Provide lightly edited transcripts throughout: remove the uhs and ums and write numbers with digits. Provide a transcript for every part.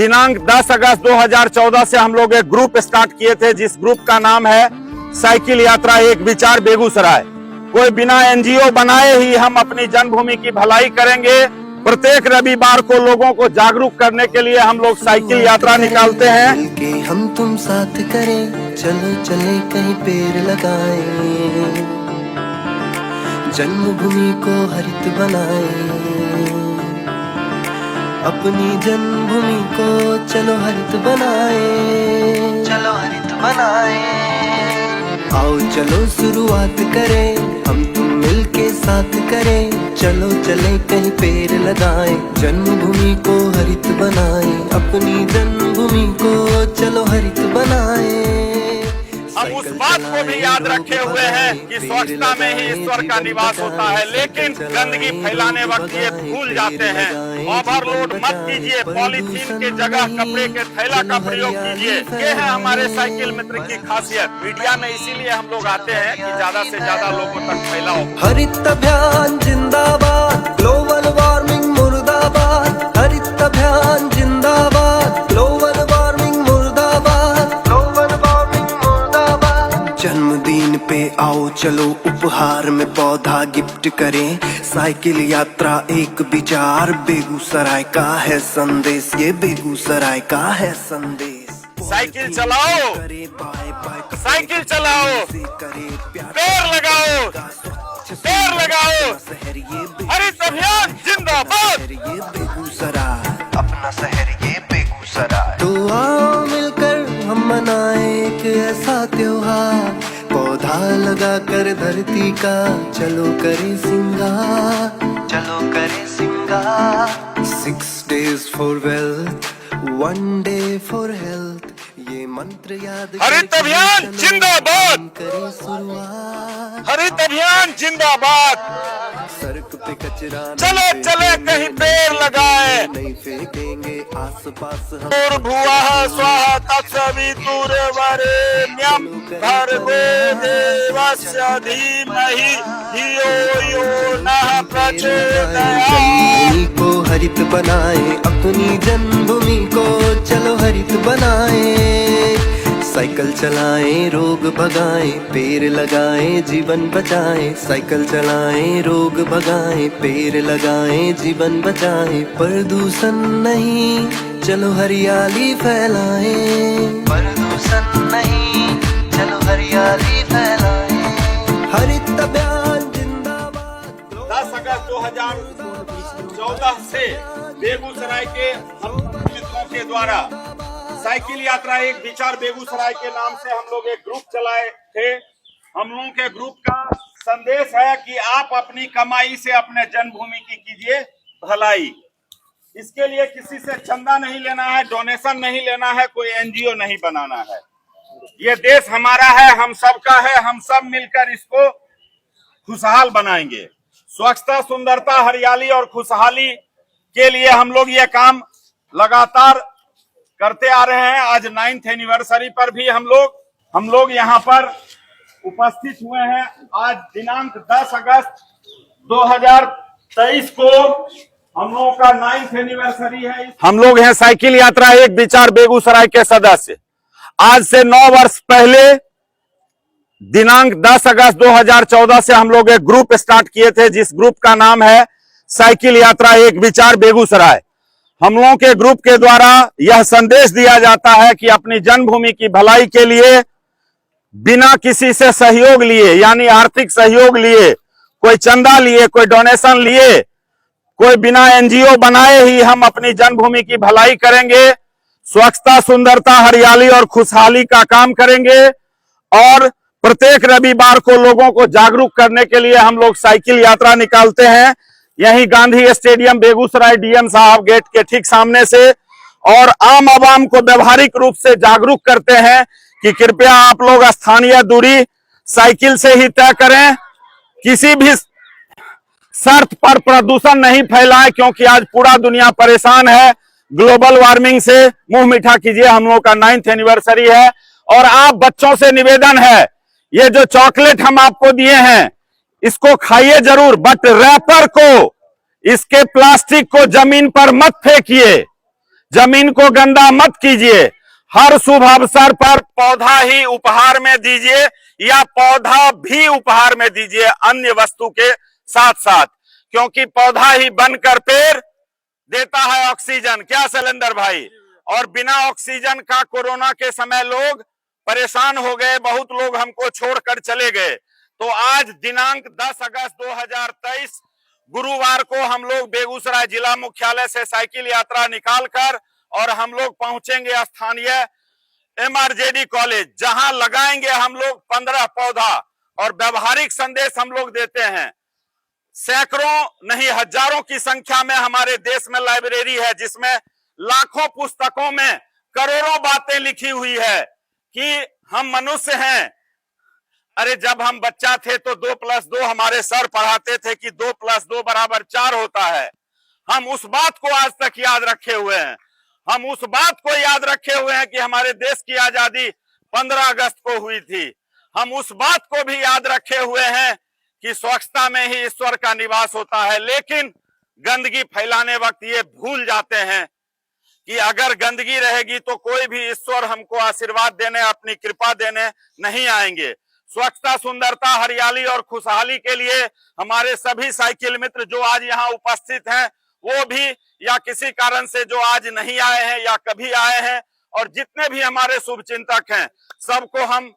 दिनांक 10 अगस्त 2014 से हम लोग एक ग्रुप स्टार्ट किए थे, जिस ग्रुप का नाम है साइकिल यात्रा एक विचार बेगूसराय। कोई बिना एनजीओ बनाए ही हम अपनी जन्मभूमि की भलाई करेंगे। प्रत्येक रविवार को लोगों को जागरूक करने के लिए हम लोग साइकिल यात्रा निकालते हैं। मिलके हम तुम साथ करें, चलो चले कहीं पेड़ लगाएं, जन्मभूमि को हरित बनाएं, अपनी जन्मभूमि को चलो हरित बनाएं, चलो हरित बनाएं। आओ चलो शुरुआत करें, हम तुम मिलके साथ करें, चलो चले कहीं पेड़ लगाएं, जन्मभूमि को हरित बनाएं, अपनी जन्मभूमि को चलो हरित बनाएं। हम उस बात को भी याद रखे हुए हैं कि स्वच्छता में ही ईश्वर का निवास होता है, लेकिन गंदगी फैलाने वक्त ये भूल जाते हैं। ओवरलोड मत कीजिए, पॉलीथीन के जगह कपड़े के थैला का प्रयोग कीजिए। ये है हमारे साइकिल मित्र की खासियत। मीडिया में इसीलिए हम लोग आते हैं कि ज्यादा से ज्यादा लोगों तक फैलाओ। हरित अभियान जिंदाबाद, ग्लोबल वार्मिंग मुर्दाबाद, हरित अभियान जिंदाबाद, ग्लोबल वार्मिंग मुर्दाबाद, ग्लोबल वार्मिंग मुर्दाबाद। जन्मदिन पे आओ चलो उपहार में पौधा गिफ्ट करें, साइकिल यात्रा एक विचार बेगूसराय का है संदेश, ये बेगूसराय का है संदेश। साइकिल चलाओ, साइकिल चलाओ, पेड़ लगाओ, पेड़ लगाओ, हरित अभियान जिंदाबाद। ये बेगूसराय अपना शहर, ये बेगूसराय। तो आओ मिलकर हम मनाएं एक ऐसा त्योहार, पौधा लगा कर धरती का चलो करे सिंगार, चलो करे सिंगार। 6 days for wealth, 1 day for health, ये मंत्र याद हरित अभियान जिंदाबाद, करे शुरुआत। हरित अभियान जिंदाबाद। सड़क पे कचरा चले चले कहीं पेड़ लगाए, नहीं फेंकेंगे आसपास हम। भुवः स्वः तत्सवितुर्वरेण्यं भर्गो देवस्य धीमहि धियो यो नः प्रचोदयात्। जन्मभूमि को हरित बनाएं, अपनी जन्मभूमि को चलो हरित बनाएं, साइकिल चलाएं रोग भगाएं, पेड़ लगाएं जीवन बचाएं, साइकिल चलाएं रोग भगाएं, पेड़ लगाएं जीवन बचाएं, प्रदूषण नहीं चलो हरियाली फैलाएं, प्रदूषण नहीं चलो हरियाली फैलाएं, हरित अभियान जिंदाबाद। 10 अगस्त 2014 से बेगूसराय के हम मित्रों के द्वारा साइकिल यात्रा एक विचार बेगूसराय के नाम से हम लोग एक ग्रुप चलाए थे। हम लोगों के ग्रुप का संदेश है कि आप अपनी कमाई से अपने जन्मभूमि की कीजिए भलाई। इसके लिए किसी से चंदा नहीं लेना है, डोनेशन नहीं लेना है, कोई एनजीओ नहीं बनाना है। ये देश हमारा है, हम सबका है, हम सब मिलकर इसको खुशहाल बनाएंगे। स्वच्छता, सुंदरता, हरियाली और खुशहाली के लिए हम लोग ये काम लगातार करते आ रहे हैं। आज 9th एनिवर्सरी पर भी हम लोग यहाँ पर उपस्थित हुए हैं। आज दिनांक 10 अगस्त 2023 को हम लोगों का 9th एनिवर्सरी है। हम लोग हैं साइकिल यात्रा एक विचार बेगूसराय के सदस्य। आज से 9 वर्ष पहले दिनांक 10 अगस्त 2014 से हम लोग एक ग्रुप स्टार्ट किए थे, जिस ग्रुप का नाम है साइकिल यात्रा एक विचार बेगूसराय। हम लोगों के ग्रुप के द्वारा यह संदेश दिया जाता है कि अपनी जन्मभूमि की भलाई के लिए बिना किसी से सहयोग लिए, यानी आर्थिक सहयोग लिए, कोई चंदा लिए, कोई डोनेशन लिए, कोई बिना एनजीओ बनाए ही हम अपनी जन्मभूमि की भलाई करेंगे। स्वच्छता, सुंदरता, हरियाली और खुशहाली का काम करेंगे। और प्रत्येक रविवार को लोगों को जागरूक करने के लिए हम लोग साइकिल यात्रा निकालते हैं, यही गांधी स्टेडियम बेगूसराय डीएम साहब गेट के ठीक सामने से। और आम आवाम को व्यवहारिक रूप से जागरूक करते हैं कि कृपया आप लोग स्थानीय दूरी साइकिल से ही तय करें, किसी भी शर्त पर प्रदूषण नहीं फैलाएं, क्योंकि आज पूरा दुनिया परेशान है ग्लोबल वार्मिंग से। मुंह मीठा कीजिए, हम लोग का 9th एनिवर्सरी है। और आप बच्चों से निवेदन है, ये जो चॉकलेट हम आपको दिए हैं इसको खाइए जरूर, बट रैपर को, इसके प्लास्टिक को जमीन पर मत फेंकिए। जमीन को गंदा मत कीजिए। हर शुभ अवसर पर पौधा ही उपहार में दीजिए या पौधा भी उपहार में दीजिए अन्य वस्तु के साथ साथ, क्योंकि पौधा ही बनकर पेड़ देता है ऑक्सीजन। क्या शैलेंद्र भाई? और बिना ऑक्सीजन का कोरोना के समय लोग परेशान हो गए, बहुत लोग हमको छोड़कर चले गए। तो आज दिनांक 10 अगस्त 2023 गुरुवार को हम लोग बेगूसराय जिला मुख्यालय से साइकिल यात्रा निकालकर और हम लोग पहुंचेंगे स्थानीय एमआरजेडी कॉलेज, जहां लगाएंगे हम लोग 15 पौधा और व्यवहारिक संदेश हम लोग देते हैं। सैकड़ों नहीं हजारों की संख्या में हमारे देश में लाइब्रेरी है, जिसमें लाखों पुस्तकों में करोड़ों बातें लिखी हुई है कि हम मनुष्य हैं। अरे जब हम बच्चा थे तो 2+2 हमारे सर पढ़ाते थे कि 2+2 = 4 होता है। हम उस बात को आज तक याद रखे हुए हैं। हम उस बात को याद रखे हुए हैं कि हमारे देश की आजादी 15 अगस्त को हुई थी। हम उस बात को भी याद रखे हुए हैं कि स्वच्छता में ही ईश्वर का निवास होता है। लेकिन गंदगी फैलाने वक्त ये भूल जाते हैं कि अगर गंदगी रहेगी तो कोई भी ईश्वर हमको आशीर्वाद देने, अपनी कृपा देने नहीं आएंगे। स्वच्छता, सुंदरता, हरियाली और खुशहाली के लिए हमारे सभी साइकिल मित्र जो आज यहाँ उपस्थित हैं, वो भी या किसी कारण से जो आज नहीं आए हैं या कभी आए हैं, और जितने भी हमारे शुभचिंतक हैं, सबको हम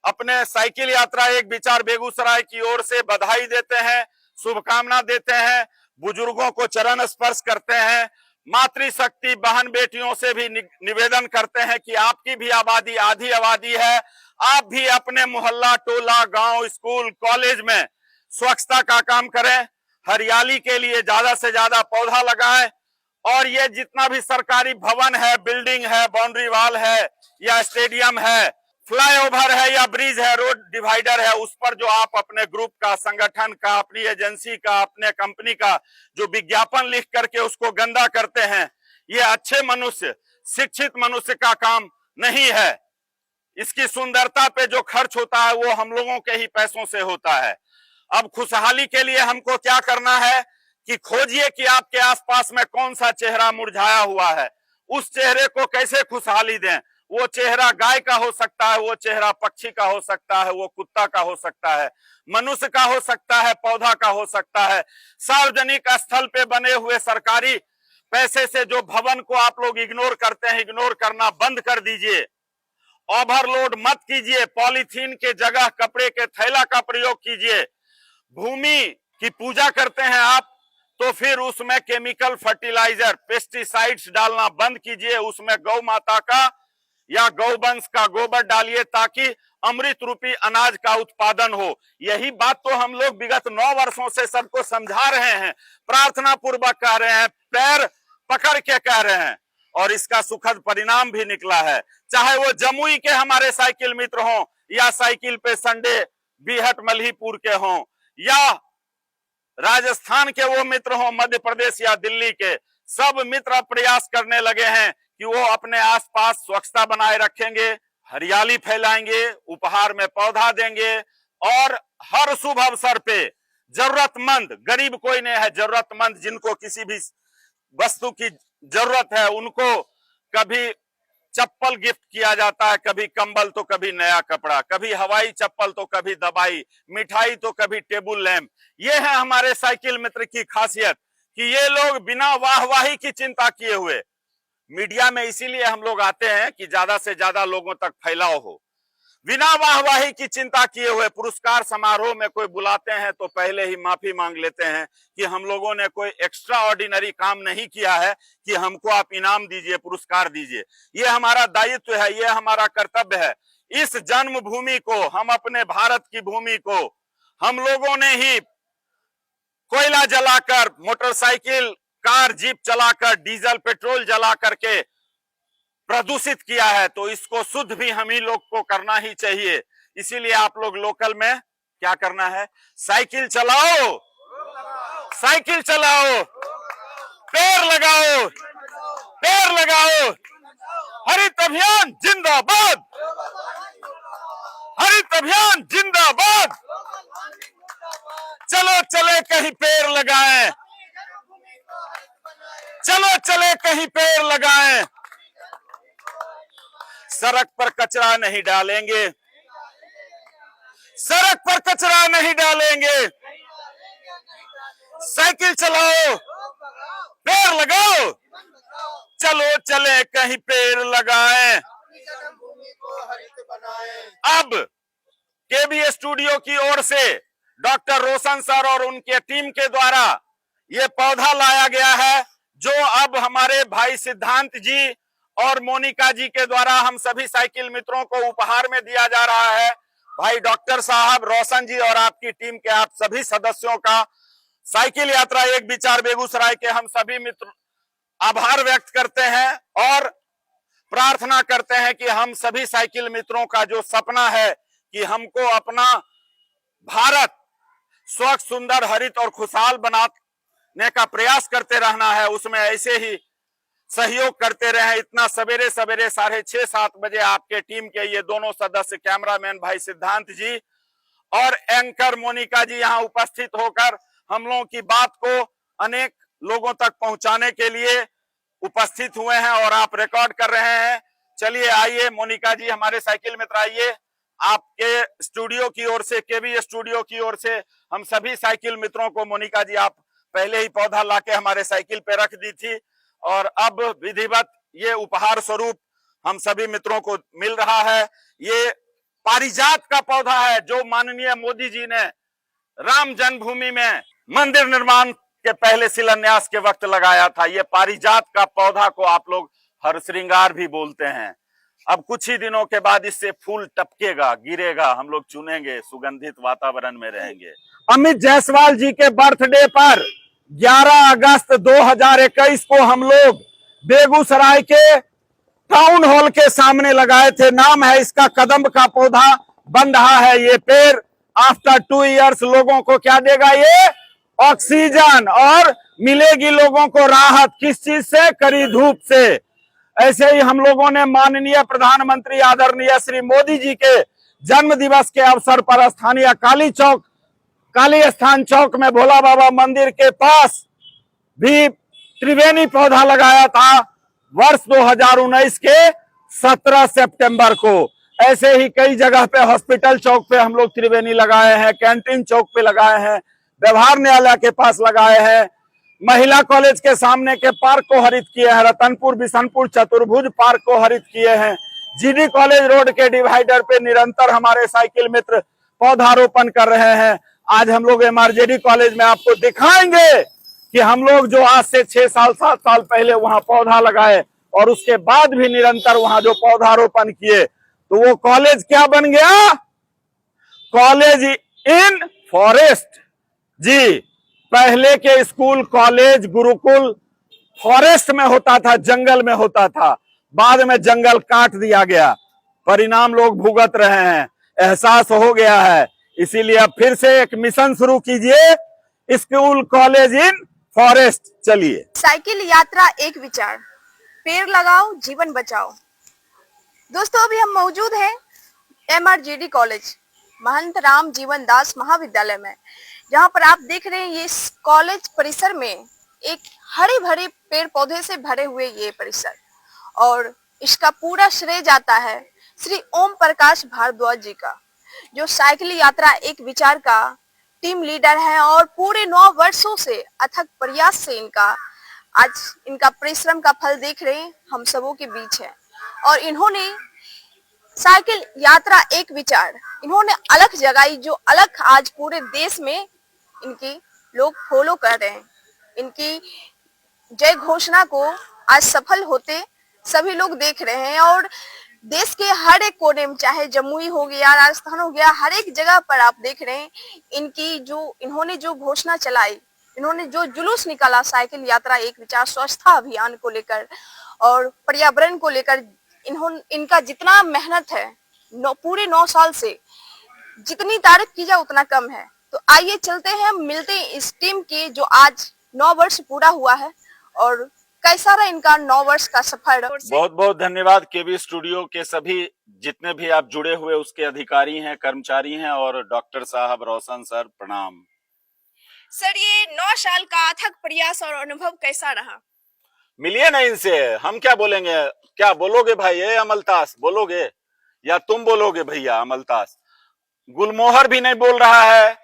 अपने साइकिल यात्रा एक विचार बेगूसराय की ओर से बधाई देते हैं, शुभकामना देते हैं, बुजुर्गों को चरण स्पर्श करते हैं। मातृशक्ति बहन बेटियों से भी निवेदन करते हैं कि आपकी भी आबादी आधी आबादी है, आप भी अपने मोहल्ला, टोला, गांव, स्कूल, कॉलेज में स्वच्छता का काम करें, हरियाली के लिए ज्यादा से ज्यादा पौधा लगाएं। और ये जितना भी सरकारी भवन है, बिल्डिंग है, बाउंड्री वॉल है या स्टेडियम है, फ्लाईओवर है या ब्रिज है, रोड डिवाइडर है, उस पर जो आप अपने ग्रुप का, संगठन का, अपनी एजेंसी का, अपने कंपनी का जो विज्ञापन लिख करके उसको गंदा करते हैं, ये अच्छे मनुष्य, शिक्षित मनुष्य का काम नहीं है। इसकी सुंदरता पे जो खर्च होता है वो हम लोगों के ही पैसों से होता है। अब खुशहाली के लिए हमको क्या करना है कि खोजिए कि आपके आसपास में कौन सा चेहरा मुरझाया हुआ है, उस चेहरे को कैसे खुशहाली दें। वो चेहरा गाय का हो सकता है, वो चेहरा पक्षी का हो सकता है, वो कुत्ता का हो सकता है, मनुष्य का हो सकता है, पौधा का हो सकता है। सार्वजनिक स्थल पे बने हुए सरकारी पैसे से जो भवन को आप लोग इग्नोर करते हैं, इग्नोर करना बंद कर दीजिए। ओवरलोड मत कीजिए। पॉलीथीन के जगह कपड़े के थैला का प्रयोग कीजिए। भूमि की पूजा करते हैं आप, तो फिर उसमें केमिकल फर्टिलाइजर, पेस्टिसाइड्स डालना बंद कीजिए। उसमें गौ माता का या गौवंश का गोबर डालिए ताकि अमृत रूपी अनाज का उत्पादन हो। यही बात तो हम लोग विगत 9 वर्षों से सबको समझा रहे हैं, प्रार्थना पूर्वक कह रहे हैं, पैर पकड़ के कह रहे हैं, और इसका सुखद परिणाम भी निकला है। चाहे वो जमुई के हमारे साइकिल मित्र हों या साइकिल पे संडे बीहट मल्हीपुर के हों या राजस्थान के वो मित्र हों, मध्य प्रदेश या दिल्ली के, सब मित्र प्रयास करने लगे हैं कि वो अपने आसपास स्वच्छता बनाए रखेंगे, हरियाली फैलाएंगे, उपहार में पौधा देंगे और हर शुभ अवसर पे जरूरतमंद, गरीब कोई नहीं है, जरूरतमंद जिनको किसी भी वस्तु की जरूरत है उनको कभी चप्पल गिफ्ट किया जाता है, कभी कंबल तो कभी नया कपड़ा, कभी हवाई चप्पल तो कभी दवाई, मिठाई तो कभी टेबल लैंप। ये है हमारे साइकिल मित्र की खासियत कि ये लोग बिना वाहवाही की चिंता किए हुए, मीडिया में इसीलिए हम लोग आते हैं कि ज्यादा से ज्यादा लोगों तक फैलाव हो, बिना वाहवाही की चिंता किए हुए पुरस्कार समारोह में कोई बुलाते हैं तो पहले ही माफी मांग लेते हैं कि हम लोगों ने कोई एक्स्ट्रा ऑर्डिनरी काम नहीं किया है कि हमको आप इनाम दीजिए, पुरस्कार दीजिए। ये हमारा दायित्व है, ये हमारा कर्तव्य है। इस जन्मभूमि को, हम अपने भारत की भूमि को हम लोगों ने ही कोयला जलाकर, मोटरसाइकिल, कार, जीप चलाकर, डीजल, पेट्रोल जला करके प्रदूषित किया है, तो इसको शुद्ध भी हम ही लोग को करना ही चाहिए। इसीलिए आप लोग लोकल में क्या करना है, साइकिल चलाओ, साइकिल चलाओ, पेड़ लगाओ, पेड़ लगाओ। हरित अभियान जिंदाबाद, हरित अभियान जिंदाबाद। चलो चले कहीं पेड़ लगाएं, चलो चले कहीं पेड़ लगाएं, सड़क पर कचरा नहीं डालेंगे, सड़क पर कचरा नहीं डालेंगे, साइकिल चलाओ, पेड़ लगाओ, चलो चले कहीं पेड़ लगाएं। अब केबी स्टूडियो की ओर से डॉक्टर रोशन सर और उनके टीम के द्वारा ये पौधा लाया गया है, जो अब हमारे भाई सिद्धांत जी और मोनिका जी के द्वारा हम सभी साइकिल मित्रों को उपहार में दिया जा रहा है। भाई डॉक्टर साहब, रोशन जी और आपकी टीम के आप सभी सदस्यों का साइकिल यात्रा एक विचार बेगूसराय के हम सभी मित्र आभार व्यक्त करते हैं और प्रार्थना करते हैं कि हम सभी साइकिल मित्रों का जो सपना है कि हमको अपना भारत स्वच्छ, सुंदर, हरित और खुशहाल बनाने का प्रयास करते रहना है, उसमें ऐसे ही सहयोग करते रहे। इतना सवेरे सवेरे 6:30-7 बजे आपके टीम के ये दोनों सदस्य, कैमरामैन भाई सिद्धांत जी और एंकर मोनिका जी यहाँ उपस्थित होकर हम लोगों की बात को अनेक लोगों तक पहुंचाने के लिए उपस्थित हुए हैं और आप रिकॉर्ड कर रहे हैं। चलिए आइए मोनिका जी, हमारे साइकिल मित्र आइए, आपके स्टूडियो की ओर से, केबी स्टूडियो की ओर से हम सभी साइकिल मित्रों को, मोनिका जी आप पहले ही पौधा लाके हमारे साइकिल पे रख दी थी और अब विधिवत ये उपहार स्वरूप हम सभी मित्रों को मिल रहा है। ये पारिजात का पौधा है जो माननीय मोदी जी ने राम जन्मभूमि में मंदिर निर्माण के पहले शिलान्यास के वक्त लगाया था। ये पारिजात का पौधा को आप लोग हर श्रृंगार भी बोलते हैं। अब कुछ ही दिनों के बाद इससे फूल टपकेगा, गिरेगा, हम लोग चुनेंगे, सुगंधित वातावरण में रहेंगे। अमित जायसवाल जी के बर्थडे पर 11 अगस्त 2021 को हम लोग बेगूसराय के टाउन हॉल के सामने लगाए थे। नाम है इसका कदम का पौधा। बन रहा है ये पेड़। आफ्टर 2 इयर्स लोगों को क्या देगा ये? ऑक्सीजन, और मिलेगी लोगों को राहत। किस चीज से? कड़ी धूप से। ऐसे ही हम लोगों ने माननीय प्रधानमंत्री आदरणीय श्री मोदी जी के जन्म दिवस के अवसर पर स्थानीय काली स्थान चौक में भोला बाबा मंदिर के पास भी त्रिवेणी पौधा लगाया था वर्ष 2019 के 17 सितंबर को। ऐसे ही कई जगह पे, हॉस्पिटल चौक पे हम लोग त्रिवेणी लगाए हैं, कैंटीन चौक पे लगाए हैं, व्यवहार न्यायालय के पास लगाए हैं, महिला कॉलेज के सामने के पार्क को हरित किए हैं, रतनपुर, बिशनपुर, चतुर्भुज पार्क को हरित किए हैं, जीडी कॉलेज रोड के डिवाइडर पे निरंतर हमारे साइकिल मित्र पौधारोपण कर रहे हैं। आज हम लोग एमआरजेडी कॉलेज में आपको दिखाएंगे कि हम लोग जो आज से 6 साल 7 साल पहले वहां पौधा लगाए और उसके बाद भी निरंतर वहां जो पौधारोपण किए, तो वो कॉलेज क्या बन गया? College in forest. जी, पहले के स्कूल, कॉलेज, गुरुकुल फॉरेस्ट में होता था, जंगल में होता था। बाद में जंगल काट दिया गया, परिणाम लोग भुगत रहे हैं, एहसास हो गया है। इसीलिए अब फिर से एक मिशन शुरू कीजिए, स्कूल कॉलेज इन फॉरेस्ट। चलिए, साइकिल यात्रा एक विचार, पेड़ लगाओ, जीवन बचाओ। दोस्तों, अभी हम मौजूद हैं एमआरजेडी कॉलेज, महंत राम जीवन दास महाविद्यालय में, जहां पर आप देख रहे हैं ये कॉलेज परिसर में एक हरे भरे पेड़ पौधे से भरे हुए ये परिसर, और इसका पूरा श्रेय जाता है श्री ओम प्रकाश भारद्वाज जी का, जो साइकिल यात्रा एक विचार का टीम लीडर है और पूरे 9 वर्षों से अथक प्रयास से इनका परिश्रम का फल देख रहे हैं हम सबों के बीच है। और इन्होंने साइकिल यात्रा एक विचार इन्होंने अलग जगाई, जो अलग आज पूरे देश में इनकी लोग फॉलो कर रहे हैं। इनकी जय घोषणा को आज सफल होते सभी लोग देख रहे हैं, और देश के हर एक कोने में, चाहे जमुई हो गया, राजस्थान हो गया, हर एक जगह पर आप देख रहे हैं इन्होंने जो घोषणा चलाई, इन्होंने जो जुलूस निकाला साइकिल यात्रा एक विचार स्वच्छता अभियान को लेकर और पर्यावरण को लेकर, इनका जितना मेहनत है पूरे 9 साल से, जितनी तारीफ की जाए उतना कम है। तो आइए चलते हैं, मिलते हैं इस टीम के जो आज 9 वर्ष पूरा हुआ है और कैसा रहा इनका 9 वर्ष का सफर। बहुत बहुत धन्यवाद केबी स्टूडियो के सभी जितने भी आप जुड़े हुए उसके अधिकारी हैं, कर्मचारी हैं, और डॉक्टर साहब, रोशन सर, प्रणाम। सर, ये 9 साल का अथक प्रयास और अनुभव कैसा रहा? मिलिए ना इनसे, हम क्या बोलेंगे, क्या बोलोगे भाई? ये अमलतास बोलोगे या तुम बोलोगे भैया अमलतास? गुलमोहर भी नहीं बोल रहा है,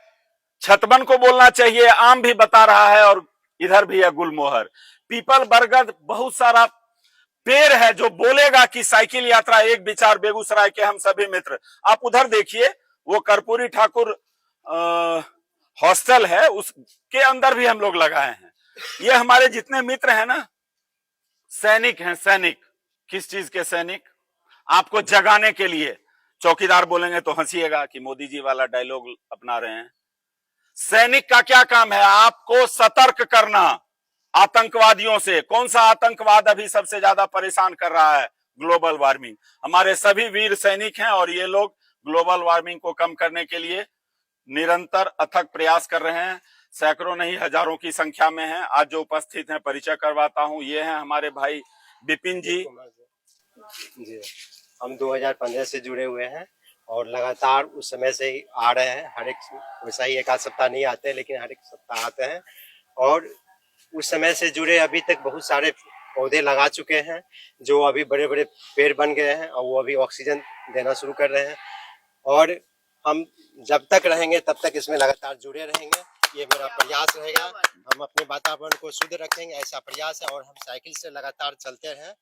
छतबन को बोलना चाहिए, आम भी बता रहा है, और इधर भी है गुलमोहर। पीपल, बरगद, बहुत सारा पेड़ है जो बोलेगा कि साइकिल यात्रा एक विचार बेगूसराय के हम सभी मित्र। आप उधर देखिए, वो कर्पूरी ठाकुर हॉस्टल है, उसके अंदर भी हम लोग लगाए हैं। ये हमारे जितने मित्र हैं ना, सैनिक हैं, सैनिक। किस चीज के सैनिक? आपको जगाने के लिए। चौकीदार बोलेंगे तो हंसिएगा कि मोदी जी वाला डायलॉग अपना रहे हैं। सैनिक का क्या काम है? आपको सतर्क करना आतंकवादियों से। कौन सा आतंकवाद अभी सबसे ज्यादा परेशान कर रहा है? Global warming. हमारे सभी वीर सैनिक हैं और ये लोग ग्लोबल वार्मिंग को कम करने के लिए निरंतर अथक प्रयास कर रहे हैं। सैकड़ों नहीं हजारों की संख्या में हैं। आज जो उपस्थित हैं परिचय करवाता हूं, ये हैं हमारे भाई विपिन जी। जी, हम 2015 से जुड़े हुए हैं और लगातार उस समय से ही आ रहे हैं। हर एक वैसा ही एक आध सप्ताह नहीं आते, लेकिन हर एक सप्ताह आते हैं और उस समय से जुड़े अभी तक बहुत सारे पौधे लगा चुके हैं जो अभी बड़े बड़े पेड़ बन गए हैं और वो अभी ऑक्सीजन देना शुरू कर रहे हैं। और हम जब तक रहेंगे तब तक इसमें लगातार जुड़े रहेंगे, ये मेरा प्रयास रहेगा। हम अपने वातावरण को शुद्ध रखेंगे, ऐसा प्रयास है। और हम साइकिल से लगातार चलते हैं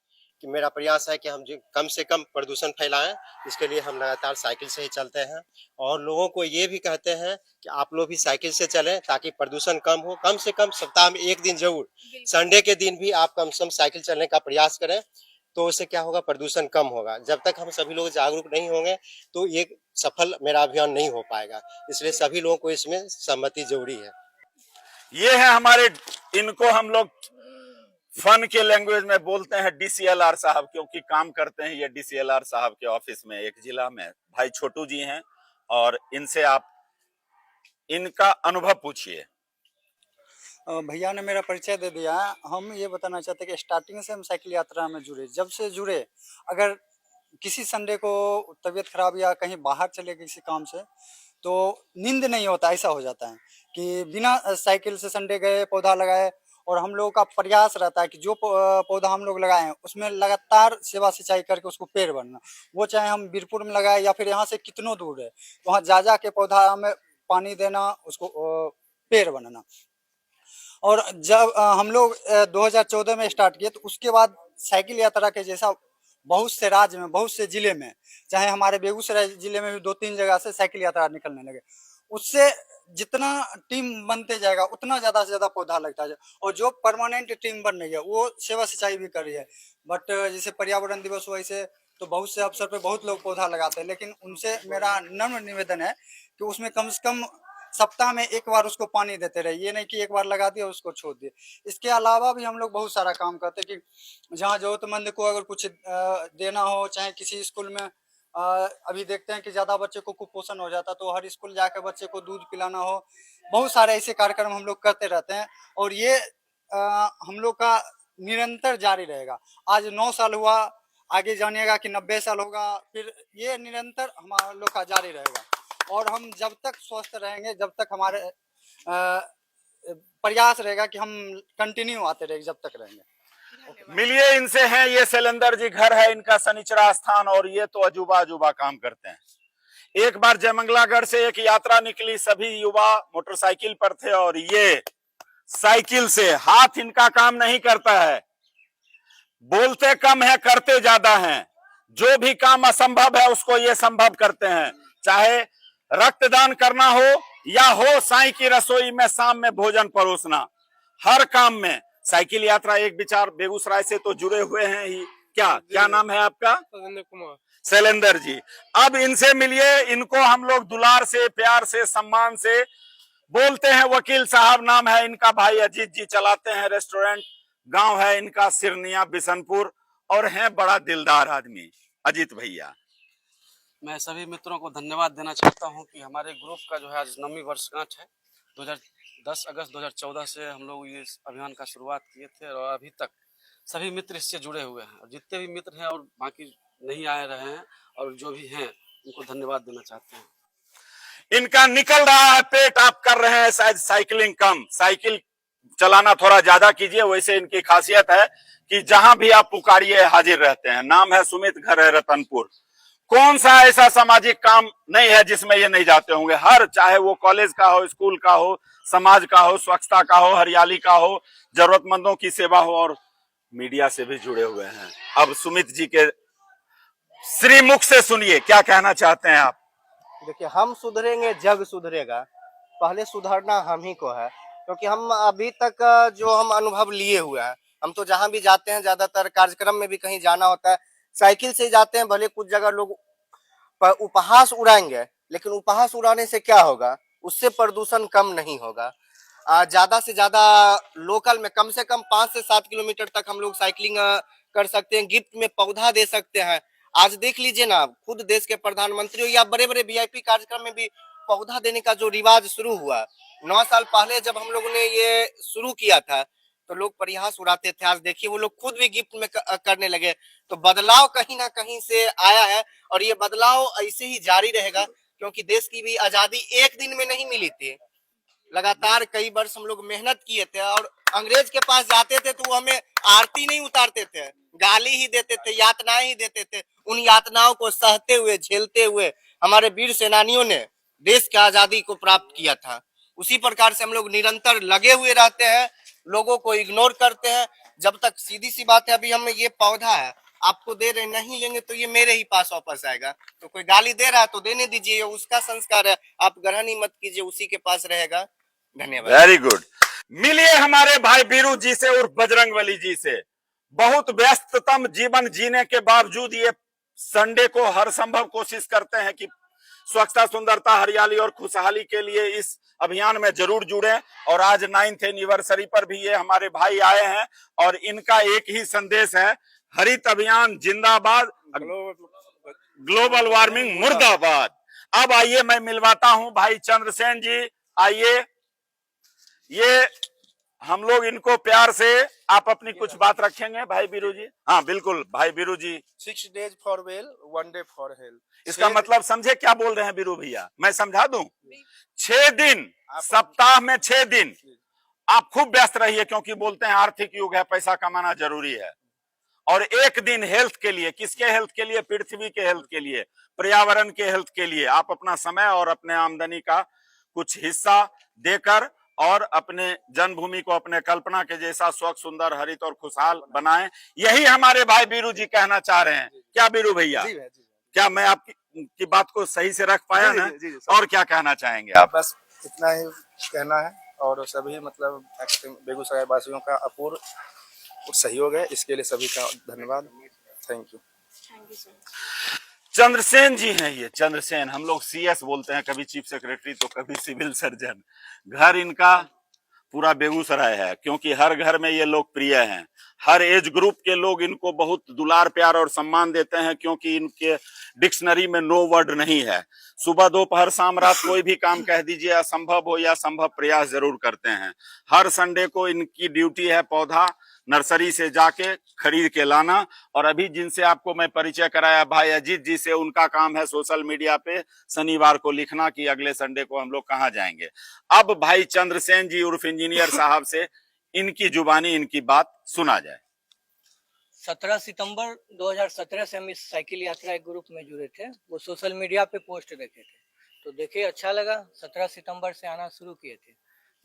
कि मेरा प्रयास है कि हम जो कम से कम प्रदूषण फैलाएं, इसके लिए हम लगातार साइकिल से ही चलते हैं। और लोगों को ये भी कहते हैं कि आप लोग भी साइकिल से चलें ताकि प्रदूषण कम हो। कम से कम सप्ताह में एक दिन जरूर, संडे के दिन भी आप कम से कम साइकिल चलने का प्रयास करें, तो उससे क्या होगा, प्रदूषण कम होगा। जब तक हम सभी लोग जागरूक नहीं होंगे तो ये सफल मेरा अभियान नहीं हो पाएगा। इसलिए सभी लोगों को इसमें सहमति जरूरी है। ये है हमारे, इनको हम लोग फन के लैंग्वेज में बोलते हैं DCLR साहब, क्योंकि काम करते हैं ये DCLR साहब के ऑफिस में एक जिला में। भाई छोटू जी हैं और इनसे आप इनका अनुभव पूछिए। भैया ने मेरा परिचय दे दिया। हम ये बताना चाहते हैं कि स्टार्टिंग से हम साइकिल यात्रा में जुड़े, जब से जुड़े, अगर किसी संडे को तबीयत खराब या कहीं बाहर चले किसी काम से तो नींद नहीं होता, ऐसा हो जाता है कि बिना साइकिल से संडे गए, पौधा लगाए। और हम लोगों का प्रयास रहता है कि जो पौधा हम लोग लगाए हैं उसमें लगातार सेवा सिंचाई करके उसको पेड़ बनना। वो चाहे हम बीरपुर में लगाए या फिर यहाँ से कितनों दूर है, वहाँ जा के पौधा में पानी देना, उसको पेड़ बनना। और जब हम लोग 2014 में स्टार्ट किए तो उसके बाद साइकिल यात्रा के जैसा बहुत से राज्य में, बहुत से जिले में, चाहे हमारे बेगूसराय जिले में भी 2-3 जगह से साइकिल यात्रा निकलने लगे। उससे जितना टीम बनते जाएगा उतना ज़्यादा से ज़्यादा पौधा लगता है। और जो परमानेंट टीम बन रही है वो सेवा सिंचाई भी कर रही है। बट जैसे पर्यावरण दिवस हुआ, ऐसे तो बहुत से अवसर पे बहुत लोग पौधा लगाते हैं, लेकिन उनसे मेरा नम्र निवेदन है कि उसमें कम से कम सप्ताह में एक बार उसको पानी देते रहे। ये नहीं कि एक बार लगा दिया उसको छोड़ दिए। इसके अलावा भी हम लोग बहुत सारा काम करते हैं कि जहाँ जरूरतमंद को अगर कुछ देना हो, चाहे किसी स्कूल में अभी देखते हैं कि ज़्यादा बच्चे को कुपोषण हो जाता, तो हर स्कूल जाकर बच्चे को दूध पिलाना हो। बहुत सारे ऐसे कार्यक्रम हम लोग करते रहते हैं और ये हम लोग का निरंतर जारी रहेगा। आज 9 साल हुआ, आगे जानिएगा कि 90 साल होगा, फिर ये निरंतर हमारा लोग का जारी रहेगा। और हम जब तक स्वस्थ रहेंगे, जब तक हमारे प्रयास रहेगा कि हम कंटिन्यू आते रहेंगे, जब तक रहेंगे। मिलिए इनसे हैं, ये शैलेंद्र जी, घर है इनका शनिचरा स्थान, और ये तो अजूबा अजूबा काम करते हैं। एक बार जयमंगलागढ़ से एक यात्रा निकली, सभी युवा मोटरसाइकिल पर थे और ये साइकिल से, हाथ इनका काम नहीं करता है, बोलते कम है करते ज्यादा हैं। जो भी काम असंभव है उसको ये संभव करते हैं। चाहे रक्तदान करना हो या हो साईं की रसोई में शाम में भोजन परोसना, हर काम में साइकिल यात्रा एक विचार बेगूसराय से तो जुड़े हुए हैं ही। क्या नाम है आपका? शैलेंद्र जी। अब इनसे मिलिए, इनको हम लोग दुलार से, प्यार से, सम्मान से बोलते हैं वकील साहब। नाम है इनका, भाई अजीत जी चलाते हैं रेस्टोरेंट, गांव है इनका सिरनिया बिशनपुर, और हैं बड़ा दिलदार आदमी अजीत भैया। मैं सभी मित्रों को धन्यवाद देना चाहता हूं कि हमारे ग्रुप का जो है आज 9वीं वर्षगांठ है। 10 अगस्त 2014 से हम लोग ये अभियान का शुरुआत किए थे और अभी तक सभी मित्र इससे जुड़े हुए हैं। और जितने भी मित्र हैं और बाकी नहीं आए रहे हैं और जो भी हैं उनको धन्यवाद देना चाहते हैं। इनका निकल रहा है पेट, आप कर रहे हैं शायद साइकिलिंग कम। साइकिल चलाना थोड़ा ज्यादा कीजिए। वैसे इनकी खासियत है कि जहां भी आप पुकारिए हाजिर रहते हैं। नाम है सुमित, घर है रतनपुर। कौन सा ऐसा सामाजिक काम नहीं है जिसमें ये नहीं जाते होंगे। हर, चाहे वो कॉलेज का हो, स्कूल का हो, समाज का हो, स्वच्छता का हो, हरियाली का हो, जरूरतमंदों की सेवा हो, और मीडिया से भी जुड़े हुए हैं। अब सुमित जी के श्रीमुख से सुनिए, क्या कहना चाहते हैं आप। देखिए, हम सुधरेंगे जग सुधरेगा। पहले सुधरना हम ही को है, क्योंकि हम अभी तक जो हम अनुभव लिए हुए हैं, हम तो जहां भी जाते हैं, ज्यादातर कार्यक्रम में भी कहीं जाना होता है, साइकिल से ही जाते हैं। भले कुछ जगह लोग उपहास उड़ाएंगे, लेकिन उपहास उड़ाने से क्या होगा, उससे प्रदूषण कम नहीं होगा। ज्यादा से ज्यादा लोकल में कम से कम 5 से 7 किलोमीटर तक हम लोग साइकिलिंग कर सकते हैं। गिफ्ट में पौधा दे सकते हैं। आज देख लीजिए ना, खुद देश के प्रधानमंत्री हो या बड़े बड़े वीआईपी कार्यक्रम में भी पौधा देने का जो रिवाज शुरू हुआ, 9 साल पहले जब हम लोगों ने ये शुरू किया था तो लोग परिहास उड़ाते थे। आज देखिए, वो लोग खुद भी गिफ्ट में करने लगे। तो बदलाव कहीं ना कहीं से आया है, और ये बदलाव ऐसे ही जारी रहेगा, क्योंकि देश की भी आजादी एक दिन में नहीं मिली थी। लगातार कई वर्ष हम लोग मेहनत किए थे, और अंग्रेज के पास जाते थे तो वो हमें आरती नहीं उतारते थे, गाली ही देते थे, यातनाएं ही देते थे। उन यातनाओं को सहते हुए, झेलते हुए हमारे वीर सेनानियों ने देश की आजादी को प्राप्त किया था। उसी प्रकार से हम लोग निरंतर लगे हुए रहते हैं, लोगों को इग्नोर करते हैं। जब तक, सीधी सी बात है, अभी हम ये पौधा है आपको दे रहे, नहीं लेंगे तो ये मेरे ही पास वापस आएगा। तो कोई गाली दे रहा है तो देने दीजिए, उसका संस्कार है, आप ग्रहण ही मत कीजिए, उसी के पास रहेगा। धन्यवाद। Very good. मिलिए हमारे भाई बीरू जी से उर्फ बजरंगबली जी से। बहुत व्यस्ततम जीवन जीने के बावजूद ये संडे को हर संभव कोशिश करते हैं कि स्वच्छता, सुंदरता, हरियाली और खुशहाली के लिए इस अभियान में जरूर जुड़े। और आज 9th एनिवर्सरी पर भी ये हमारे भाई आए हैं, और इनका एक ही संदेश है, हरित अभियान जिंदाबाद, ग्लोबल वार्मिंग मुर्दाबाद। अब आइए मैं मिलवाता हूं भाई चंद्रसेन जी, आइए। ये हम लोग इनको प्यार से, आप अपनी कुछ बात रखेंगे भाई बीरू जी। हाँ बिल्कुल भाई बीरू जी। 6 days for well, 1 day for health। इसका मतलब समझे क्या बोल रहे हैं बीरू भैया, मैं समझा दूं। 6 दिन, सप्ताह में 6 दिन आप खूब व्यस्त रहिए, क्योंकि बोलते हैं आर्थिक युग है, पैसा कमाना जरूरी है। और एक दिन हेल्थ के लिए, किसके हेल्थ के लिए, पृथ्वी के हेल्थ के लिए, पर्यावरण के हेल्थ के लिए आप अपना समय और अपने आमदनी का कुछ हिस्सा देकर और अपने जन्मभूमि को अपने कल्पना के जैसा स्वच्छ, सुंदर, हरित और खुशहाल बनाएं। यही हमारे भाई बीरू जी कहना चाह रहे हैं। क्या बीरू भैया, क्या मैं आपकी बात को सही से रख पाया ना? और क्या कहना चाहेंगे आप? बस इतना ही कहना है, और सभी मतलब बेगूसराय वासियों का अपूर्व सहयोग है, इसके लिए सभी का धन्यवाद। Thank you. चंद्रसेन जी हैं ये, चंद्रसेन, हम लोग सीएस बोलते हैं, कभी चीफ सेक्रेटरी तो कभी सिविल सर्जन। घर इनका पूरा बेगूसराय है, क्योंकि हर घर में ये लोकप्रिय हैं। हर एज ग्रुप के लोग इनको बहुत दुलार, प्यार और सम्मान देते हैं, क्योंकि इनके डिक्शनरी में नो वर्ड नहीं है। सुबह, दोपहर, शाम, रात कोई भी काम कह दीजिए, असंभव हो या संभव प्रयास जरूर करते हैं। हर संडे को इनकी ड्यूटी है पौधा नर्सरी से जाके खरीद के लाना। और अभी जिनसे आपको मैं परिचय कराया भाई अजीत जी से, उनका काम है सोशल मीडिया पे शनिवार को लिखना कि अगले संडे को हम लोग कहाँ जाएंगे। अब भाई चंद्रसेन जी उर्फ इंजीनियर साहब से इनकी जुबानी इनकी बात सुना जाए। 17 सितंबर 2017 से हम इस साइकिल यात्रा एक ग्रुप में जुड़े थे। वो सोशल मीडिया पे पोस्ट देखे थे, तो देखे अच्छा लगा। 17 सितंबर से आना शुरू किए थे।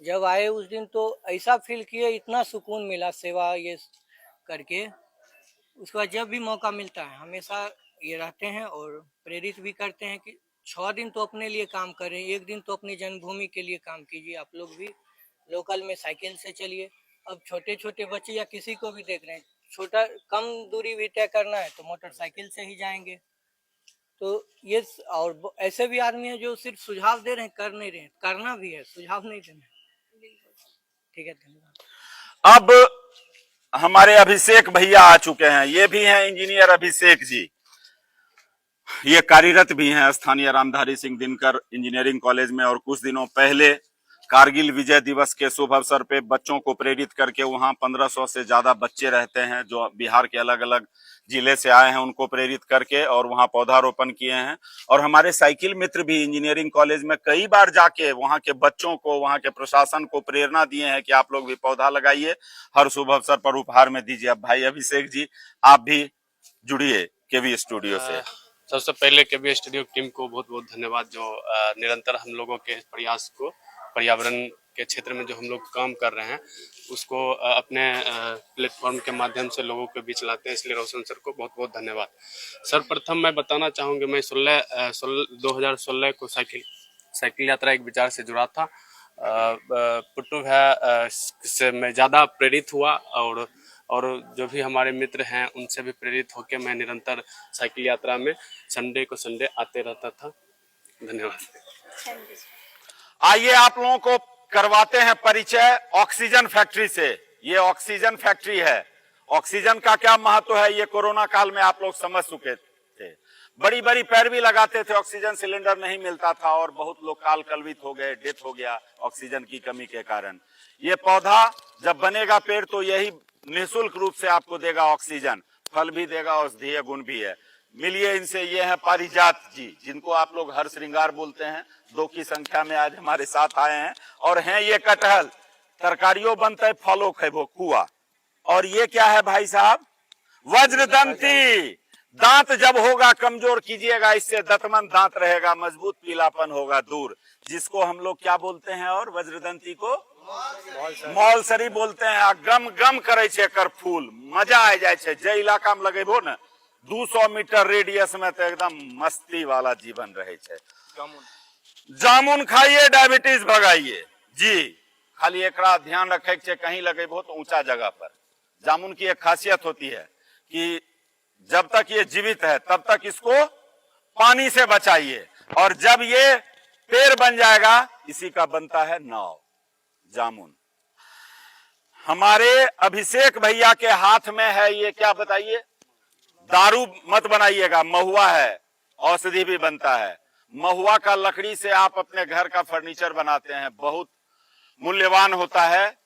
जब आए उस दिन तो ऐसा फील किए, इतना सुकून मिला सेवा ये करके। उसके बाद जब भी मौका मिलता है हमेशा ये रहते हैं और प्रेरित भी करते हैं कि 6 दिन तो अपने लिए काम करें, एक दिन तो अपनी जन्मभूमि के लिए काम कीजिए। आप लोग भी लोकल में साइकिल से चलिए। अब छोटे छोटे बच्चे या किसी को भी देख रहे हैं, छोटा कम दूरी भी तय करना है तो मोटरसाइकिल से ही जाएंगे। तो ये, और ऐसे भी आदमी हैं जो सिर्फ सुझाव दे रहे हैं, कर नहीं रहे हैं। करना भी है, सुझाव नहीं देना है। ठीक है, धन्यवाद। अब हमारे अभिषेक भैया आ चुके हैं। ये भी हैं इंजीनियर अभिषेक जी। ये कार्यरत भी हैं स्थानीय रामधारी सिंह दिनकर इंजीनियरिंग कॉलेज में, और कुछ दिनों पहले कारगिल विजय दिवस के शुभ अवसर पे बच्चों को प्रेरित करके, वहां 1500 से ज्यादा बच्चे रहते हैं जो बिहार के अलग अलग जिले से आए हैं उनको प्रेरित करके और वहां पौधारोपण किए हैं। और हमारे साइकिल मित्र भी इंजीनियरिंग कॉलेज में कई बार जाके वहां के बच्चों को, वहां के प्रशासन को प्रेरणा दिए हैं कि आप लोग भी पौधा लगाइए, हर शुभ अवसर पर उपहार में दीजिए। अब भाई अभिषेक जी आप भी जुड़िए केवी स्टूडियो से। सबसे पहले केवी स्टूडियो टीम को बहुत बहुत धन्यवाद, जो निरंतर हम लोगों के प्रयास को, पर्यावरण के क्षेत्र में जो हम लोग काम कर रहे हैं उसको अपने प्लेटफॉर्म के माध्यम से लोगों के बीच लाते हैं, इसलिए रोशन सर को बहुत बहुत धन्यवाद। सर्वप्रथम मैं बताना चाहूँगी, मैं 2016 को साइकिल यात्रा एक विचार से जुड़ा था। पुट्टू है से मैं ज़्यादा प्रेरित हुआ और जो भी हमारे मित्र हैं उनसे भी प्रेरित होकर मैं निरंतर साइकिल यात्रा में संडे को संडे आते रहता था। धन्यवाद। आइए आप लोगों को करवाते हैं परिचय ऑक्सीजन फैक्ट्री से। ये ऑक्सीजन फैक्ट्री है। ऑक्सीजन का क्या महत्व है ये कोरोना काल में आप लोग समझ चुके थे। बड़ी बड़ी पैरवी लगाते थे, ऑक्सीजन सिलेंडर नहीं मिलता था और बहुत लोग काल कलवित हो गए, डेथ हो गया ऑक्सीजन की कमी के कारण। ये पौधा जब बनेगा पेड़ तो यही निःशुल्क रूप से आपको देगा ऑक्सीजन, फल भी देगा, औषधीय गुण भी है। मिलिए इनसे। ये है पारिजात जी, जिनको आप लोग हर श्रृंगार बोलते हैं। 2 की संख्या में आज हमारे साथ आए हैं और हैं ये कटहल, तरकारियों बनता है, फलों खेबो कुआ। और ये क्या है भाई साहब? वज्रदंती। दांत जब होगा कमजोर कीजिएगा, इससे दंतमंद दांत रहेगा, मजबूत, पीलापन होगा दूर, जिसको हम लोग क्या बोलते हैं? और वज्रदंती को मौलसरी बोलते हैं। गम गम करे छे कर फूल, मजा आ जाए छे। जे इलाका में लगेबो न 200 मीटर रेडियस में तो एकदम मस्ती वाला जीवन रहे छे। जामुन खाइए, डायबिटीज भगाइए जी। खाली एक ध्यान रखे छे, कहीं लगेबो तो ऊंचा जगह पर। जामुन की एक खासियत होती है कि जब तक ये जीवित है तब तक इसको पानी से बचाइए, और जब ये पेड़ बन जाएगा इसी का बनता है नाव, जामुन। हमारे अभिषेक भैया के हाथ में है ये, क्या बताइए? दारू मत बनाइएगा, महुआ है, औषधि भी बनता है। महुआ का लकड़ी से आप अपने घर का फर्नीचर बनाते हैं, बहुत मूल्यवान होता है।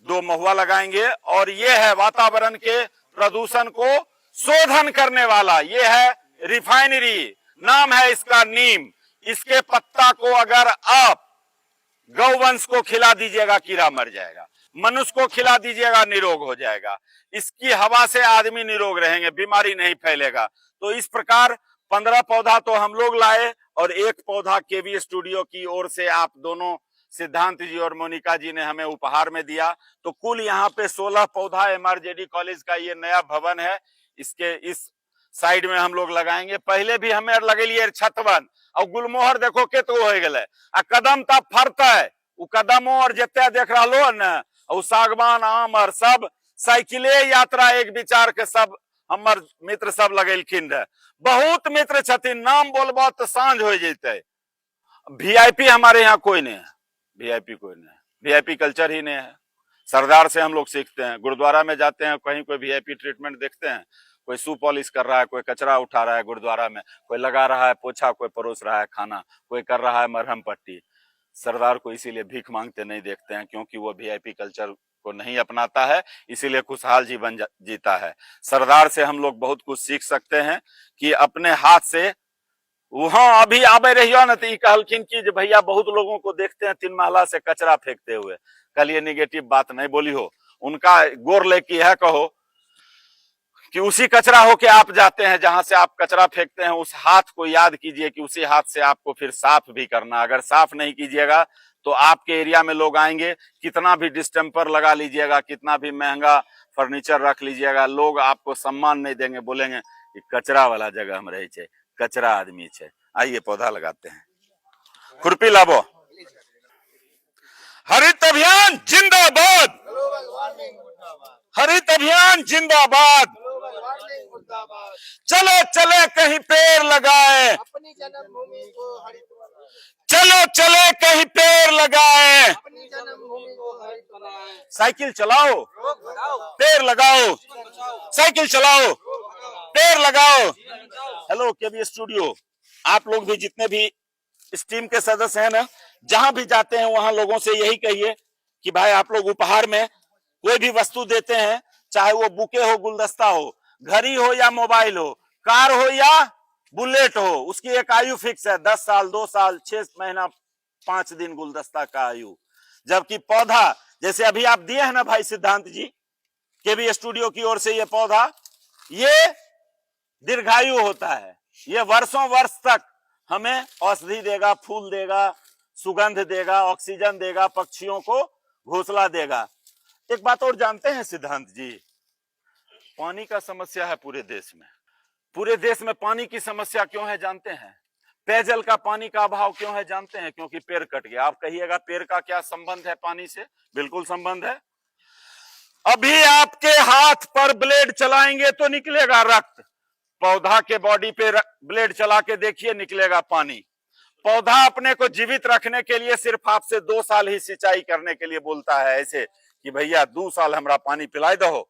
2 महुआ लगाएंगे। और ये है वातावरण के प्रदूषण को शोधन करने वाला, ये है रिफाइनरी, नाम है इसका नीम। इसके पत्ता को अगर आप गौवंश को खिला दीजिएगा कीड़ा मर जाएगा, मनुष्य को खिला दीजिएगा निरोग हो जाएगा। इसकी हवा से आदमी निरोग रहेंगे, बीमारी नहीं फैलेगा। तो इस प्रकार 15 पौधा तो हम लोग लाए और 1 पौधा केवी स्टूडियो की ओर से आप दोनों सिद्धांत जी और मोनिका जी ने हमें उपहार में दिया। तो कुल यहाँ पे 16 पौधा एमआरजेडी कॉलेज का ये नया भवन है, इसके इस साइड में हम लोग लगाएंगे। पहले भी हमें लगेलिए छतवन और गुलमोहर देखो केतो हो गए आ कदम तब फरता है उ कदमों और जते देख रहा न और सागवान आम और सब साइकिले यात्रा एक विचार के सब हमर मित्र सब लगेलखिन रहे। बहुत मित्र छथिन, नाम बोलबो तो सांझ हो जैते। वीआईपी हमारे यहाँ कोई नहीं है, वीआईपी कोई नहीं है, वीआईपी कल्चर ही नहीं है। सरदार से हम लोग सीखते हैं। गुरुद्वारा में जाते हैं, कहीं कोई वीआईपी ट्रीटमेंट देखते हैं, कोई शू पॉलिश कर रहा है, कोई कचरा उठा रहा है गुरुद्वारा में, कोई लगा रहा है पोछा, कोई परोस रहा है खाना, कोई कर रहा है मरहम पट्टी। सरदार को इसीलिए भीख मांगते नहीं देखते हैं, क्योंकि वो वीआईपी कल्चर को नहीं अपनाता है, इसीलिए खुशहाल जीवन जीता है। सरदार से हम लोग बहुत कुछ सीख सकते हैं कि अपने हाथ से वहां अभी आबे रहियो न तो कहलखिन कि भैया बहुत लोगों को देखते हैं 3 महला से कचरा फेंकते हुए, कल ये निगेटिव बात नहीं बोली हो। उनका गोर लेकी है कहो कि उसी कचरा होके आप जाते हैं जहां से आप कचरा फेंकते हैं, उस हाथ को याद कीजिए कि उसी हाथ से आपको फिर साफ भी करना। अगर साफ नहीं कीजिएगा तो आपके एरिया में लोग आएंगे, कितना भी डिस्टेम्पर लगा लीजिएगा, कितना भी महंगा फर्नीचर रख लीजिएगा, लोग आपको सम्मान नहीं देंगे, बोलेंगे कि कचरा वाला जगह हम रहे छे, कचरा आदमी छे। आइए पौधा लगाते हैं। खुरपी लाबो। हरित अभियान जिंदाबाद, हरित अभियान जिंदाबाद। चलो चले कहीं पेड़ लगाए, अपनी जन्मभूमि को हरित चलो चले कहीं पेड़ लगाए, अपनी जन्मभूमि को हरित बनाएं। साइकिल चलाओ पेड़ लगाओ, साइकिल चलाओ पेड़ लगाओ। हेलो केवी स्टूडियो, आप लोग भी जितने भी इस टीम के सदस्य हैं ना, जहां भी जाते हैं वहां लोगों से यही कहिए कि भाई आप लोग उपहार में कोई भी वस्तु देते हैं, चाहे वो बुके हो, गुलदस्ता हो, घड़ी हो या मोबाइल हो, कार हो या बुलेट हो, उसकी एक आयु फिक्स है, 10 साल, 2 साल, 6 महीना, 5 दिन गुलदस्ता का आयु। जबकि पौधा, जैसे अभी आप दिए हैं ना भाई सिद्धांत जी, केबी स्टूडियो की ओर से ये पौधा, ये दीर्घायु होता है, ये वर्षों वर्ष तक हमें औषधि देगा, फूल देगा, सुगंध देगा, ऑक्सीजन देगा, पक्षियों को घोंसला देगा। एक बात और जानते हैं सिद्धांत जी, पानी का समस्या है पूरे देश में। पूरे देश में पानी की समस्या क्यों है जानते हैं? पेयजल का, पानी का अभाव क्यों है जानते हैं? क्योंकि पेड़ कट गया। आप कहिएगा पेड़ का क्या संबंध है पानी से? बिल्कुल संबंध है। अभी आपके हाथ पर ब्लेड चलाएंगे तो निकलेगा रक्त, पौधा के बॉडी पे ब्लेड चला के देखिए, निकलेगा पानी। पौधा अपने को जीवित रखने के लिए सिर्फ आपसे 2 साल ही सिंचाई करने के लिए बोलता है, ऐसे कि भैया 2 साल हमरा पानी पिलाई दो,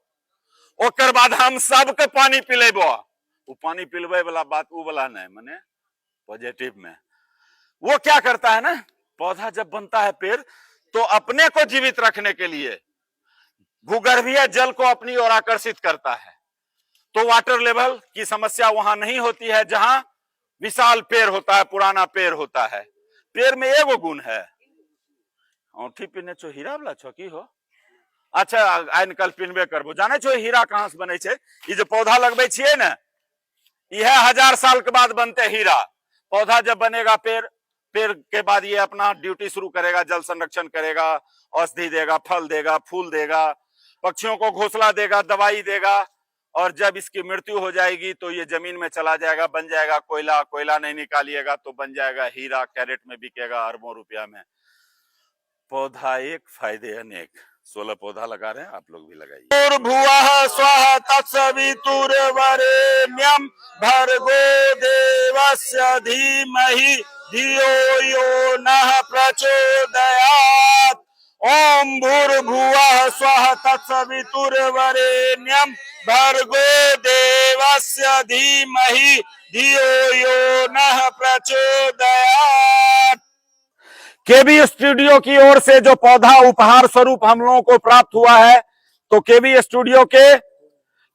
ओकर बाद हम सबके पानी पिलेबो। वो पानी पिलवे वाला बात वो वाला नहीं, माने पॉजिटिव में। वो क्या करता है ना, पौधा जब बनता है पेड़, तो अपने को जीवित रखने के लिए भूगर्भीय जल को अपनी ओर आकर्षित करता है, तो वाटर लेवल की समस्या वहां नहीं होती है जहां विशाल पेड़ होता है, पुराना पेड़ होता है। पेड़ में एगो गुण है, औंठी पिने छो हीरा वाला छो की हो, अच्छा आइ कल पिनबे करबो। जाने छो हीरा कहां से बने छे? ये जो पौधा लगबे छिए ना, यह 1000 साल के बाद बनते हीरा। पौधा जब बनेगा पेड़ के बाद ये अपना ड्यूटी शुरू करेगा, जल संरक्षण करेगा, औषधि देगा, फल देगा, फूल देगा, पक्षियों को घोंसला देगा, दवाई देगा, और जब इसकी मृत्यु हो जाएगी तो ये जमीन में चला जाएगा, बन जाएगा कोयला। कोयला नहीं निकालिएगा तो बन जाएगा हीरा, कैरेट में बिकेगा अरबों रुपया में। पौधा एक, फायदे अनेक। 16 पौधा लगा रहे हैं, आप लोग भी लगाइए। भुवः स्वः तत्सवितुर्वरेण्यं भर्गो देवस्य धीमहि धियो यो नः प्रचोदयात्। ओम भूर्भुवः स्वः तत्सवितुर्वरेण्यं भर्गो देवस्य धीमहि धियो यो नः प्रचोदयात्। केबी स्टूडियो की ओर से जो पौधा उपहार स्वरूप हम लोगों को प्राप्त हुआ है, तो केबी स्टूडियो के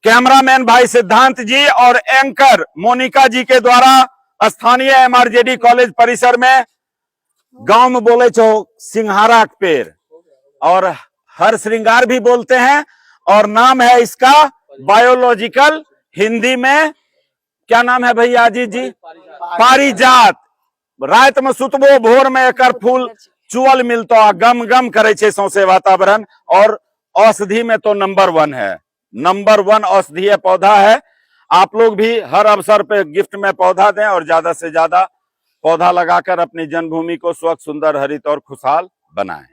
कैमरामैन भाई सिद्धांत जी और एंकर मोनिका जी के द्वारा स्थानीय MRJD कॉलेज परिसर में, गांव में बोले छो सिंहारा के पेड़ और हर श्रृंगार भी बोलते हैं, और नाम है इसका बायोलॉजिकल, हिंदी में क्या नाम है भैया अजीत जी? पारिजात। रात में सुतबो, भोर में एकर फूल चुअल मिलता, गम गम करे छे सौंसे वातावरण, और औषधि में तो नंबर 1 है, नंबर 1 औषधीय पौधा है। आप लोग भी हर अवसर पे गिफ्ट में पौधा दें और ज्यादा से ज्यादा पौधा लगाकर अपनी जन्मभूमि को स्वच्छ, सुंदर, हरित और खुशहाल बनाएं।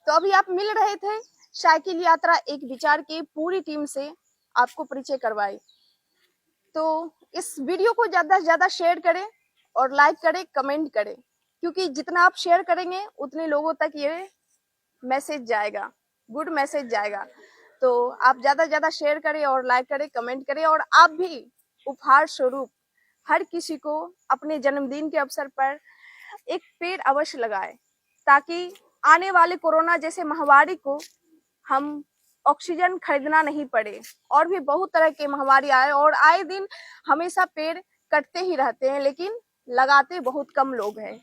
तो अभी आप मिल रहे थे साइकिल यात्रा एक विचार की पूरी टीम से, आपको परिचय करवाई। तो इस वीडियो को ज्यादा से ज्यादा शेयर करें और लाइक करें, कमेंट करें, क्योंकि जितना आप शेयर करेंगे उतने लोगों तक ये मैसेज जाएगा, गुड मैसेज जाएगा। तो आप ज्यादा से ज्यादा शेयर करें और लाइक करें, कमेंट करें, और आप भी उपहार स्वरूप हर किसी को अपने जन्मदिन के अवसर पर एक पेड़ अवश्य लगाएं, ताकि आने वाले कोरोना जैसे महामारी को हम ऑक्सीजन खरीदना नहीं पड़े। और भी बहुत तरह के महामारी आए, और आए दिन हमेशा पेड़ कटते ही रहते हैं, लेकिन लगाते बहुत कम लोग हैं।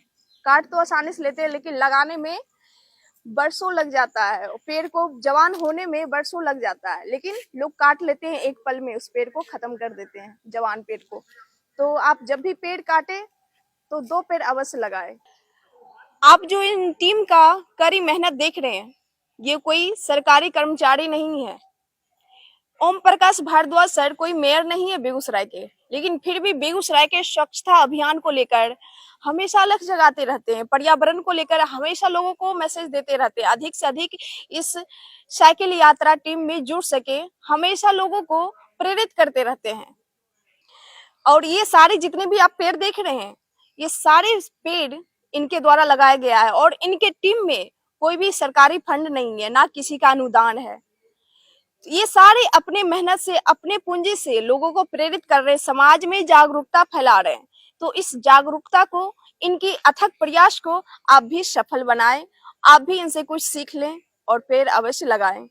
काट तो आसानी से लेते हैं, लेकिन लगाने में बरसों लग जाता है, पेड़ को जवान होने में बरसों लग जाता है, लेकिन लोग काट लेते हैं, एक पल में उस पेड़ को खत्म कर देते हैं, जवान पेड़ को। तो आप जब भी पेड़ काटे तो 2 पेड़ अवश्य लगाए। आप जो इन टीम का कड़ी मेहनत देख रहे हैं, ये कोई सरकारी कर्मचारी नहीं है। ओम प्रकाश भारद्वाज सर कोई मेयर नहीं है बेगूसराय के, लेकिन फिर भी बेगूसराय के स्वच्छता अभियान को लेकर हमेशा लक्ष्य जगाते रहते हैं, पर्यावरण को लेकर हमेशा लोगों को मैसेज देते रहते हैं। अधिक से अधिक इस साइकिल यात्रा टीम में जुड़ सके, हमेशा लोगों को प्रेरित करते रहते हैं। और ये सारे जितने भी आप पेड़ देख रहे हैं, ये सारे पेड़ इनके द्वारा लगाया गया है, और इनके टीम में कोई भी सरकारी फंड नहीं है, ना किसी का अनुदान है। ये सारे अपने मेहनत से, अपने पूंजी से लोगों को प्रेरित कर रहे हैं, समाज में जागरूकता फैला रहे हैं। तो इस जागरूकता को, इनकी अथक प्रयास को आप भी सफल बनाएं, आप भी इनसे कुछ सीख लें और पेड़ अवश्य लगाएं।